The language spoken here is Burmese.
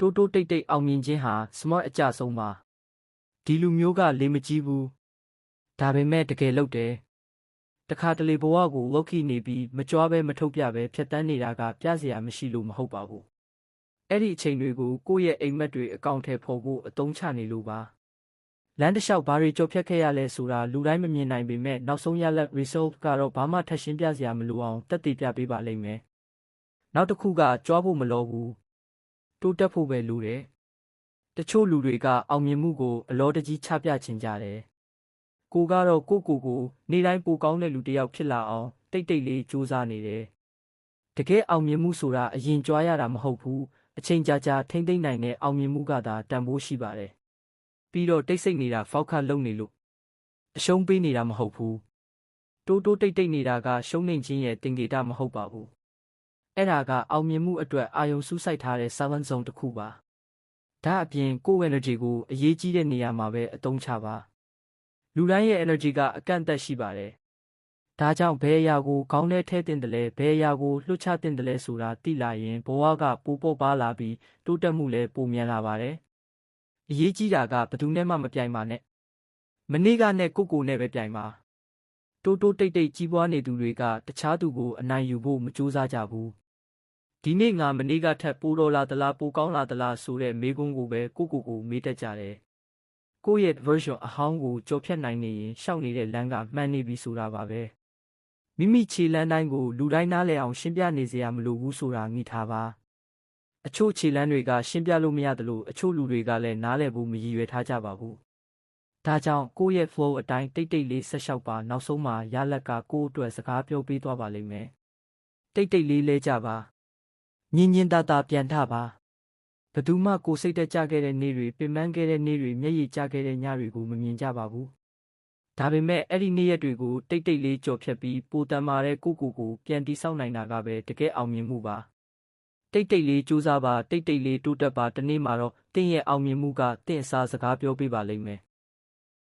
တိုးတိုးတိတ်တိတ်အောင်မြင်ခြင်းဟာ smart အကျဆုံးပါဒီလူမျိုးကလေမကြီးဘူးဒါပေမဲ့တကယ်လုပ်တယ်တခါတလေဘဝကိုလော်ကီနေပြီးမကြွားပဲမထုတ်ပြပဲဖြတ်တန်းနေတာကပြစရာမရှိလို့မဟုတ်ပါဘူးအဲ့ဒီအချိန်တွေကိုကိုယ့်ရဲ့အိမ်မက်တွေအကောင့်ထဲပေါ်ဖို့အသုံးချနေလို့ပါလမ်းတစ်လျှောက်ဘာတွေကြော်ဖြတ်ခဲ့ရလဲဆိုတာလူတိုင်းမမြင်နိုင်ပေမဲ့နောက်ဆုံးရလဒ် result ကတော့ဘာမှထပ်ရှင်းပြစရာမလိုအောင်တက်တည်ပြပေးပါလိမ့်မယ်နောက်တစ်ခုကကြွားဖို့မလိုဘူးတိုးတက်ဖို့ပဲလိုတယ်တချို့လူတွေကအောင်မြင်မှုကိုအလောတကြီးချပြချင်ကြတယ်ကိုကတော့ကိုနေ့တိုင်းပိုကောင်းတဲ့လူတစ်ယောက်ဖြစ်လာအောင်တိတ်တိတ်လေးစူးစမ်းနေတယ်တကယ်အောင်မြင်မှုဆိုတာအရင်ကြွားရတာမဟုတ်ဘူးအချိန်ကြာကြာထိမ့်သိမ့်နိုင်တဲ့အောင်မြင်မှုကသာတန်ဖိုးရှိပါတယ်ပြီးတော့တိတ်ဆိတ်နေတာဖောက်ခတ်လုံနေလို့အရှုံးပေးနေတာမဟုတ်ဘူးတိုးတိုးတိတ်တိတ်နေတာကရှုံးနေခြင်းရဲ့တင်ကေတမဟုတ်ပါဘူးအဲ့ဒါကအောင်မြင်မှုအတွက်အာယုံစူးစိုက်ထားတဲ့ silent zone တစ်ခုပါဒါအပြင်ကိုယ့် energy ကိုအရေးကြီးတဲ့နေရာမှာပဲအသုံးချပါလူတိုင်းရဲ့ energy ကအကန့်အသတ်ရှိပါတယ်ဒါကြောင့်ဘယ်အရာကိုခေါင်းထဲထည့်တင်တယ်လဲဘယ်အရာကိုလွှတ်ချတင်တယ်လဲဆိုတာသိလာရင်ဘဝကပိုပေါ်ပါလာပြီးတိုးတက်မှုလည်းပိုမြန်လာပါတယ်အရေးကြီးတာကဘယ်သူနဲ့မှမပြိုင်ပါနဲ့မနေ့ကနဲ့ကိုနဲ့ပဲပြိုင်ပါတိုးတိုးတိတ်တိတ်ကြီးပွားနေသူတွေကတခြားသူကိုအနိုင်ယူဖို့မကြိုးစားကြဘူးဒီနေ့ငါမနေ့ကထက်ပိုတော်လာသလားပိုကောင်းလာသလားဆိုတဲ့မေးခွန်းကိုပဲကိုမေးတတ်ကြတယ်ကိုယ့်ရဲ့ version အဟောင်းကိုကြော်ဖြတ်နိုင်နေရင်ရှောက်နေတဲ့လမ်းကမှန်နေပြီဆိုတာပါပဲမိမိခြေလမ်းတိုင်းကိုလူတိုင်းနားလည်အောင်ရှင်းပြနေစရာမလိုဘူးဆိုတာငြိထားပါအချို့ခြေလမ်းတွေကရှင်းပြလို့မရသလိုအချို့လူတွေကလည်းနားလည်ဖို့မရည်ရွယ်ထားကြပါဘူးဒါကြောင့်ကိုယ့်ရဲ့ flow အတိုင်းတိတ်တိတ်လေးဆက်လျှောက်ပါနောက်ဆုံးမှာရလဒ်ကကိုယ့်အတွက်စကားပြောပေးသွားပါလိမ့်မယ်တိတ်တိတ်လေးလဲကြပါညင်ညင်သာသာပြန်ထပါဘယ်သူမှကိုယ်စိတ်တက်ကြခဲ့တဲ့နေ့တွေပင်ပန်းခဲ့တဲ့နေ့တွေမျက်ရည်ကျခဲ့တဲ့ညတွေကိုမမြင်ကြပါဘူးဒါပေမဲ့အဲ့ဒီနေ့ရက်တွေကိုတိတ်တိတ်လေးကြော်ဖြတ်ပြီးပိုတန်မာတဲ့ကိုပြန်တိဆောက်နိုင်တာကပဲတကယ်အောင်မြင်မှုပါတိတ်တိတ်လေးစူးစမ်းပါတိတ်တိတ်လေးတိုးတက်ပါတနေ့မှာတော့တင့်ရဲ့အောင်မြင်မှုကတင့်အစားစကားပြောပေးပါလိမ့်မယ်